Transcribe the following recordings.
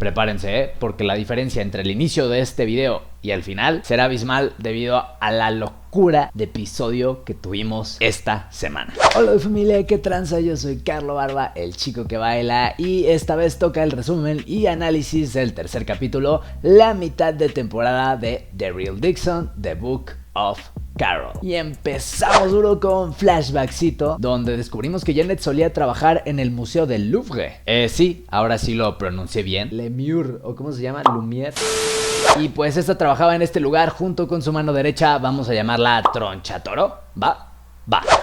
Prepárense, porque la diferencia entre el inicio de este video y el final será abismal debido a la locura de episodio que tuvimos esta semana. Hola familia, ¿qué tranza? Yo soy Carlo Barba, el chico que baila, y esta vez toca el resumen y análisis del tercer capítulo, la mitad de temporada de Daryl Dixon, The Book of Carol. Y empezamos duro con flashbackcito, donde descubrimos que Janet solía trabajar en el Museo del Louvre. Sí, ahora sí lo pronuncié bien. Lemur, o ¿cómo se llama? Lumière. Y pues esta trabajaba en este lugar junto con su mano derecha, vamos a llamarla Tronchatoro. Va.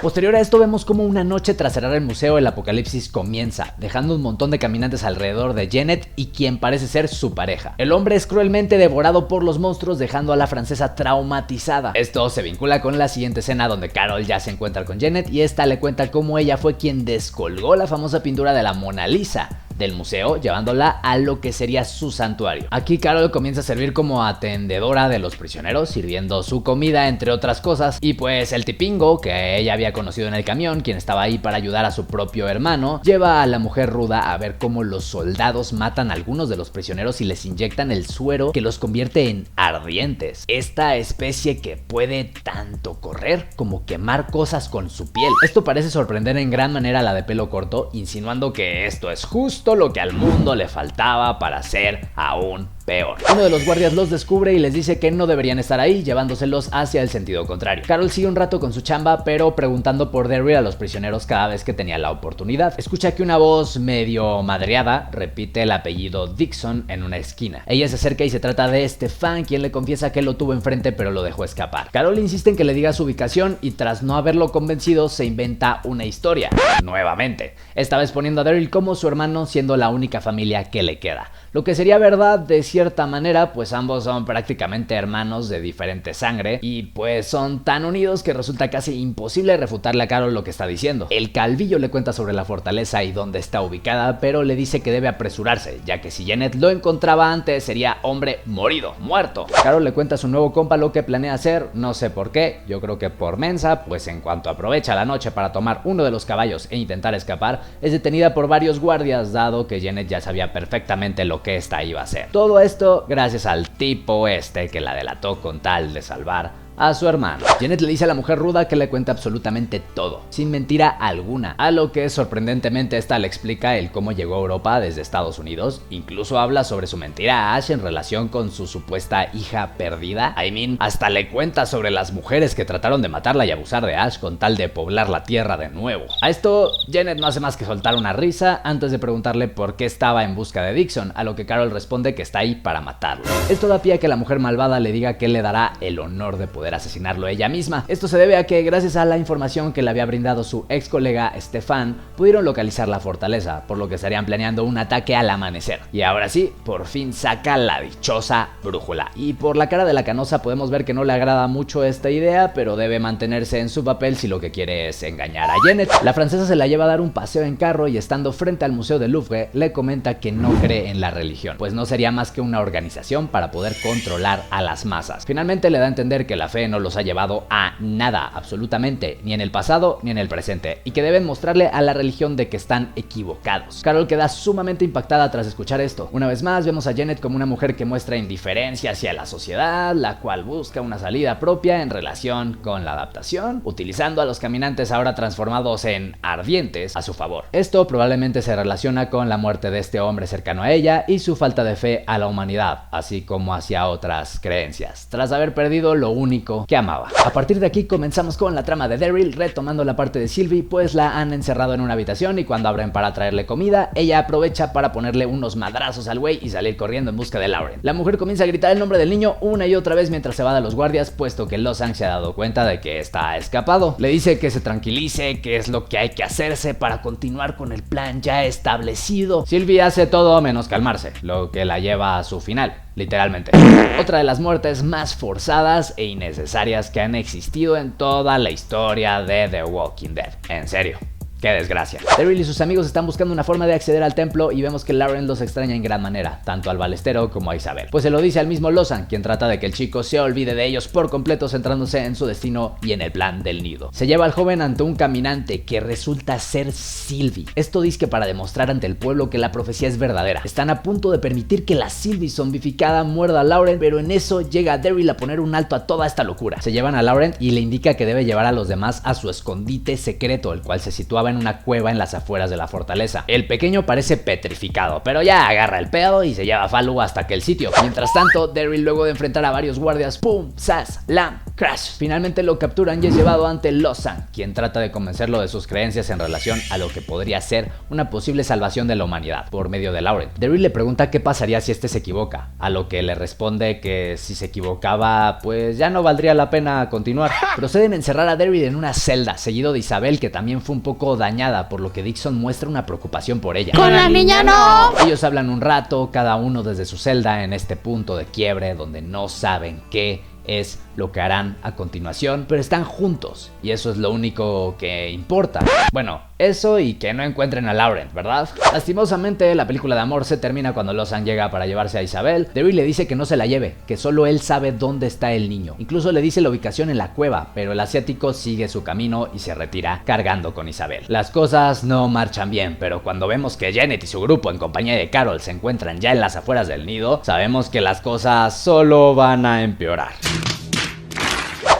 Posterior a esto vemos como una noche tras cerrar el museo el apocalipsis comienza, dejando un montón de caminantes alrededor de Janet y quien parece ser su pareja. El hombre es cruelmente devorado por los monstruos, dejando a la francesa traumatizada. Esto se vincula con la siguiente escena donde Carol ya se encuentra con Janet y esta le cuenta cómo ella fue quien descolgó la famosa pintura de la Mona Lisa del museo, llevándola a lo que sería su santuario. Aquí Carol comienza a servir como atendedora de los prisioneros, sirviendo su comida entre otras cosas, y pues el tipingo que ella había conocido en el camión, quien estaba ahí para ayudar a su propio hermano, lleva a la mujer ruda a ver cómo los soldados matan a algunos de los prisioneros y les inyectan el suero que los convierte en ardientes, esta especie que puede tanto correr como quemar cosas con su piel. Esto parece sorprender en gran manera a la de pelo corto, insinuando que esto es justo lo que al mundo le faltaba para ser aún peor. Uno de los guardias los descubre y les dice que no deberían estar ahí, llevándoselos hacia el sentido contrario. Carol sigue un rato con su chamba, pero preguntando por Daryl a los prisioneros cada vez que tenía la oportunidad. Escucha que una voz medio madreada repite el apellido Dixon en una esquina. Ella se acerca y se trata de Stefan, quien le confiesa que lo tuvo enfrente pero lo dejó escapar. Carol insiste en que le diga su ubicación y tras no haberlo convencido se inventa una historia, nuevamente, esta vez poniendo a Daryl como su hermano, siendo la única familia que le queda. Lo que sería verdad de cierta manera, pues ambos son prácticamente hermanos de diferente sangre y pues son tan unidos que resulta casi imposible refutarle a Carol lo que está diciendo. El calvillo le cuenta sobre la fortaleza y dónde está ubicada, pero le dice que debe apresurarse, ya que si Janet lo encontraba antes sería hombre muerto. Carol le cuenta a su nuevo compa lo que planea hacer, no sé por qué, yo creo que por mensa, pues en cuanto aprovecha la noche para tomar uno de los caballos e intentar escapar, es detenida por varios guardias, dado que Janet ya sabía perfectamente lo que esta iba a hacer. Todo esto gracias al tipo este que la delató con tal de salvar a su hermano. Janet le dice a la mujer ruda que le cuenta absolutamente todo, sin mentira alguna, a lo que sorprendentemente esta le explica el cómo llegó a Europa desde Estados Unidos, incluso habla sobre su mentira a Ash en relación con su supuesta hija perdida. Hasta le cuenta sobre las mujeres que trataron de matarla y abusar de Ash con tal de poblar la tierra de nuevo. A esto Janet no hace más que soltar una risa antes de preguntarle por qué estaba en busca de Dixon, a lo que Carol responde que está ahí para matarlo. Esto da pie a que la mujer malvada le diga que le dará el honor de poder asesinarlo ella misma. Esto se debe a que gracias a la información que le había brindado su ex colega Stefan, pudieron localizar la fortaleza, por lo que estarían planeando un ataque al amanecer. Y ahora sí, por fin saca la dichosa brújula. Y por la cara de la canosa podemos ver que no le agrada mucho esta idea, pero debe mantenerse en su papel si lo que quiere es engañar a Janet. La francesa se la lleva a dar un paseo en carro y estando frente al Museo del Louvre, le comenta que no cree en la religión, pues no sería más que una organización para poder controlar a las masas. Finalmente le da a entender que la fe no los ha llevado a nada, absolutamente, ni en el pasado ni en el presente, y que deben mostrarle a la religión de que están equivocados. Carol queda sumamente impactada tras escuchar esto. Una vez más vemos a Janet como una mujer que muestra indiferencia hacia la sociedad, la cual busca una salida propia en relación con la adaptación, utilizando a los caminantes ahora transformados en ardientes a su favor. Esto probablemente se relaciona con la muerte de este hombre cercano a ella y su falta de fe a la humanidad, así como hacia otras creencias, tras haber perdido lo único que amaba. A partir de aquí comenzamos con la trama de Daryl, retomando la parte de Sylvie, pues la han encerrado en una habitación y cuando abren para traerle comida, ella aprovecha para ponerle unos madrazos al güey y salir corriendo en busca de Lauren. La mujer comienza a gritar el nombre del niño una y otra vez mientras se va de los guardias, puesto que Lozang se ha dado cuenta de que está escapado. Le dice que se tranquilice, que es lo que hay que hacerse para continuar con el plan ya establecido. Sylvie hace todo menos calmarse, lo que la lleva a su final, literalmente. Otra de las muertes más forzadas e innecesarias que han existido en toda la historia de The Walking Dead. En serio. ¡Qué desgracia! Daryl y sus amigos están buscando una forma de acceder al templo y vemos que Lauren los extraña en gran manera, tanto al balestero como a Isabel. Pues se lo dice al mismo Lawson, quien trata de que el chico se olvide de ellos por completo, centrándose en su destino y en el plan del nido. Se lleva al joven ante un caminante que resulta ser Sylvie. Esto dice para demostrar ante el pueblo que la profecía es verdadera. Están a punto de permitir que la Sylvie zombificada muerda a Lauren, pero en eso llega Daryl a poner un alto a toda esta locura. Se llevan a Lauren y le indica que debe llevar a los demás a su escondite secreto, el cual se situaba en una cueva en las afueras de la fortaleza. El pequeño parece petrificado, pero ya agarra el pedo y se lleva a Falu hasta aquel sitio. Mientras tanto, Daryl, luego de enfrentar a varios guardias, ¡pum! ¡Sas! ¡Lam! ¡Crash! Finalmente lo capturan y es llevado ante Lawson, quien trata de convencerlo de sus creencias en relación a lo que podría ser una posible salvación de la humanidad por medio de Lauren. Daryl le pregunta qué pasaría si este se equivoca, a lo que le responde que si se equivocaba, pues ya no valdría la pena continuar. Proceden a encerrar a Daryl en una celda, seguido de Isabel, que también fue un poco dañada, por lo que Dixon muestra una preocupación por ella. ¡Con la niña no! Ellos hablan un rato, cada uno desde su celda, en este punto de quiebre donde no saben qué es lo que harán a continuación, pero están juntos y eso es lo único que importa. Bueno, eso y que no encuentren a Lauren, ¿verdad? Lastimosamente, la película de amor se termina cuando Lawson llega para llevarse a Isabel. Daryl le dice que no se la lleve, que solo él sabe dónde está el niño. Incluso le dice la ubicación en la cueva, pero el asiático sigue su camino y se retira cargando con Isabel. Las cosas no marchan bien, pero cuando vemos que Janet y su grupo en compañía de Carol se encuentran ya en las afueras del nido, sabemos que las cosas solo van a empeorar.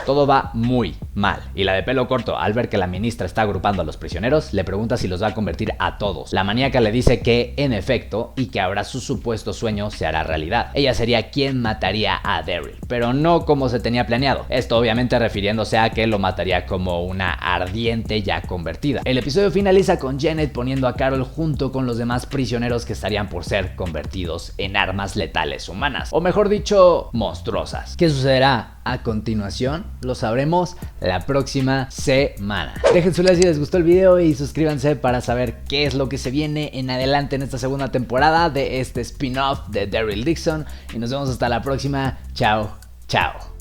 Todo va muy mal, y la de pelo corto, al ver que la ministra está agrupando a los prisioneros, le pregunta si los va a convertir a todos. La maníaca le dice que, en efecto, y que ahora su supuesto sueño se hará realidad. Ella sería quien mataría a Daryl, pero no como se tenía planeado. Esto obviamente refiriéndose a que lo mataría como una ardiente ya convertida. El episodio finaliza con Janet poniendo a Carol junto con los demás prisioneros que estarían por ser convertidos en armas letales humanas, o mejor dicho, monstruosas. ¿Qué sucederá a continuación? Lo sabremos la próxima semana. Dejen su like si les gustó el video y suscríbanse para saber qué es lo que se viene en adelante en esta segunda temporada de este spin-off de Daryl Dixon. Y nos vemos hasta la próxima. Chao, chao.